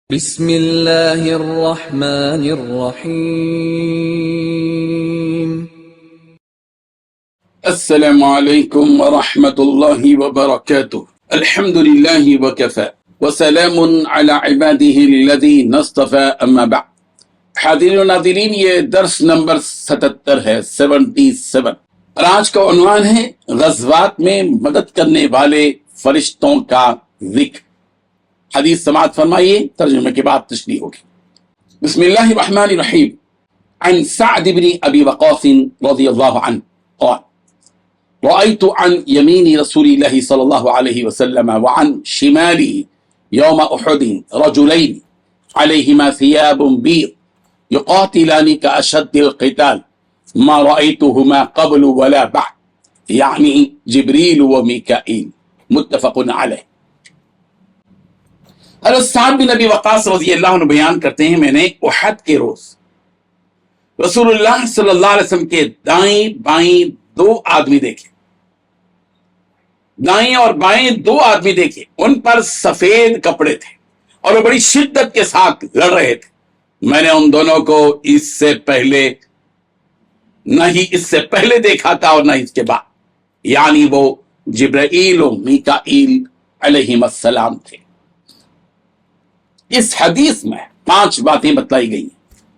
بسم اللہ الرحمن الرحیم۔ السلام علیکم ورحمۃ اللہ وبرکاتہ۔ الحمد للہ وکفى وسلام علی عباده الذین اصطفى اما بعد۔ حاضرین و ناظرین، یہ درس نمبر 77 ہے، 77، اور آج کا عنوان ہے غزوات میں مدد کرنے والے فرشتوں کا ذکر۔ حدیث سماعت فرمائیے، ترجمے کے بعد تشریح ہوگی۔ بسم اللہ الرحمن الرحیم۔ عن سعد بن ابی وقاص رضی اللہ عنہ قال رأيت عن يمين رسول الله صلى الله عليه وسلم وعن شماله يوم أحد رجلين عليهما ثياب بيض يقاتلان كأشد القتال ما رأيتهما قبل ولا بعد، يعني جبريل وميكائيل، متفق عليه۔ حضرت سعد بن ابی وقاص رضی اللہ عنہ بیان کرتے ہیں، میں نے احد کے روز رسول اللہ صلی اللہ علیہ وسلم کے دائیں بائیں دو آدمی دیکھے، دائیں اور بائیں دو آدمی دیکھے، ان پر سفید کپڑے تھے اور وہ بڑی شدت کے ساتھ لڑ رہے تھے۔ میں نے ان دونوں کو اس سے پہلے دیکھا تھا اور نہ اس کے بعد، یعنی وہ جبرائیل و میکائیل علیہم السلام تھے۔ اس حدیث میں 5 باتیں بتلائی گئی ہیں۔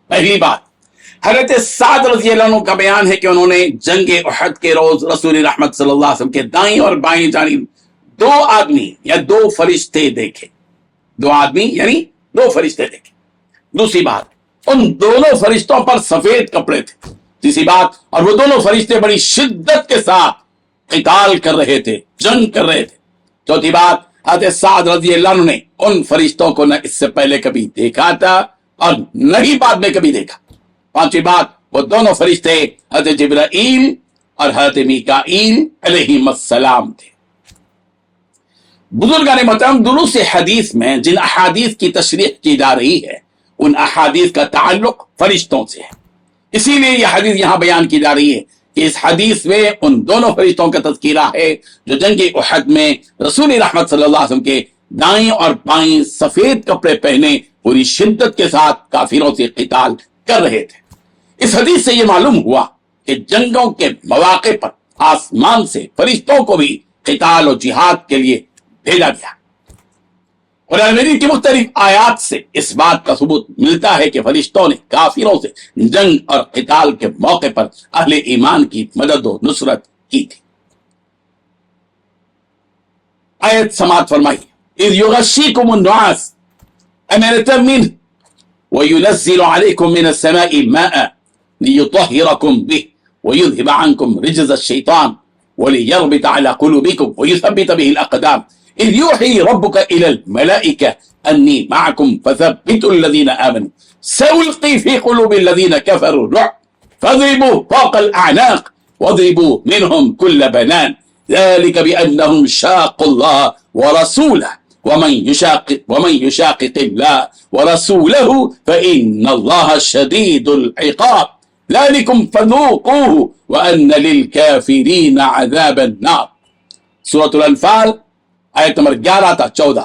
پہلی بات، حضرت سعد رضی اللہ عنہ کا بیان ہے کہ انہوں نے جنگ احد کے روز رسول رحمت صلی اللہ علیہ وسلم کے دائیں اور بائیں جانب 2 آدمی یا 2 فرشتے دیکھے، 2 آدمی یعنی 2 فرشتے دیکھے۔ دوسری بات، ان دونوں فرشتوں پر سفید کپڑے تھے۔ تیسری بات، اور وہ دونوں فرشتے بڑی شدت کے ساتھ قتال کر رہے تھے، جنگ کر رہے تھے۔ چوتھی بات، حضرت سعد رضی اللہ عنہ نے ان فرشتوں کو نہ اس سے پہلے کبھی دیکھا تھا اور نہ ہی بعد میں کبھی دیکھا۔ پانچویں بات، وہ دونوں فرشتے حضرت جبرائیل اور حضرت میکائیل علیہم السلام تھے۔ بزرگان محترم، دروس حدیث میں جن احادیث کی تشریح کی جا رہی ہے ان احادیث کا تعلق فرشتوں سے ہے، اسی لیے یہ حدیث یہاں بیان کی جا رہی ہے کہ اس حدیث میں ان دونوں فرشتوں کا تذکرہ ہے جو جنگ احد میں رسول رحمت صلی اللہ علیہ وسلم کے دائیں اور بائیں سفید کپڑے پہنے پوری شدت کے ساتھ کافروں سے قتال کر رہے تھے۔ اس حدیث سے یہ معلوم ہوا کہ جنگوں کے مواقع پر آسمان سے فرشتوں کو بھی قتال و جہاد کے لیے بھیجا گیا۔ قرآن مجید کی مختلف آیات سے اس بات کا ثبوت ملتا ہے کہ فرشتوں نے کافروں سے جنگ اور قتال کے موقع پر اہل ایمان کی مدد و نصرت کی تھی۔ آیت سماعت فرمائیے، اذ یغشیکم النعاس امنة منه وينزل عليكم من السماء ماء ليطهركم به ويذهب عنكم رجز الشيطان وليربط على قلوبكم ويثبت به الأقدام إذ يوحي ربك إلى الملائكة أني معكم فثبتوا الذين آمنوا سألقي في قلوب الذين كفروا الرعب فاضربوا فوق الأعناق واضربوا منهم كل بنان ذلك بأنهم شاقوا الله ورسوله ومن يشاقق الله ورسوله فإن الله شديد العقاب ذلكم فذوقوه وأن للكافرين عذاب النار۔ سورة الانفال آیت نمبر 11 تا 14۔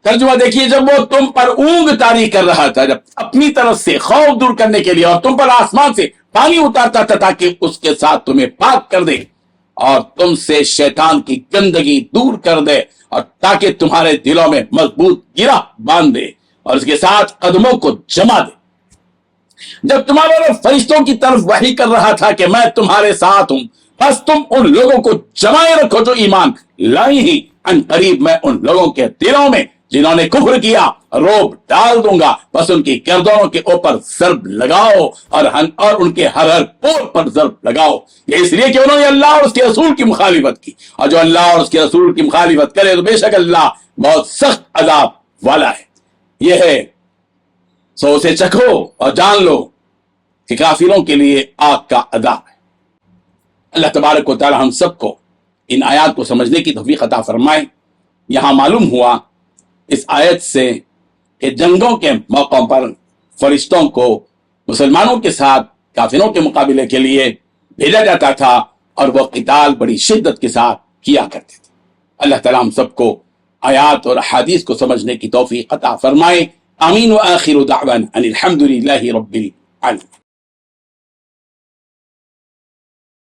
ترجمہ دیکھیے، جب وہ تم پر اونگ طاری کر رہا تھا، جب اپنی طرف سے خوف دور کرنے کے لیے اور تم پر آسمان سے پانی اتارتا تھا تاکہ اس کے ساتھ تمہیں پاک کر دے اور تم سے شیطان کی گندگی دور کر دے اور تاکہ تمہارے دلوں میں مضبوط گرہ باندھ دے اور اس کے ساتھ قدموں کو جما دے، جب تمہارے فرشتوں کی طرف وحی کر رہا تھا کہ میں تمہارے ساتھ ہوں، بس تم ان لوگوں کو جمائے رکھو جو ایمان لائی ہی، ان قریب میں ان لوگوں کے دلوں میں جنہوں نے کفر کیا روب ڈال دوں گا، بس ان کی گردنوں کے اوپر ضرب لگاؤ اور ان کے ہر پور پر ضرب لگاؤ۔ یہ اس لیے کہ انہوں نے اللہ اور اس کے رسول کی مخالفت کی، اور جو اللہ اور اس کے رسول کی مخالفت کرے تو بے شک اللہ بہت سخت عذاب والا ہے۔ یہ ہے، سو اسے چکھو اور جان لو کہ کافروں کے لیے آگ کا عذاب ہے۔ اللہ تبارک و تعالی ہم سب کو ان آیات کو سمجھنے کی توفیق عطا فرمائے۔ یہاں معلوم ہوا اس آیت سے کہ جنگوں کے موقعوں پر فرشتوں کو مسلمانوں کے ساتھ کافروں کے مقابلے کے لیے بھیجا جاتا تھا اور وہ قتال بڑی شدت کے ساتھ کیا کرتے تھے۔ اللہ تعالیٰ ہم سب کو آیات اور حدیث کو سمجھنے کی توفیق عطا فرمائے. آمین. وآخر دعوانا ان الحمد للہ رب العالمین.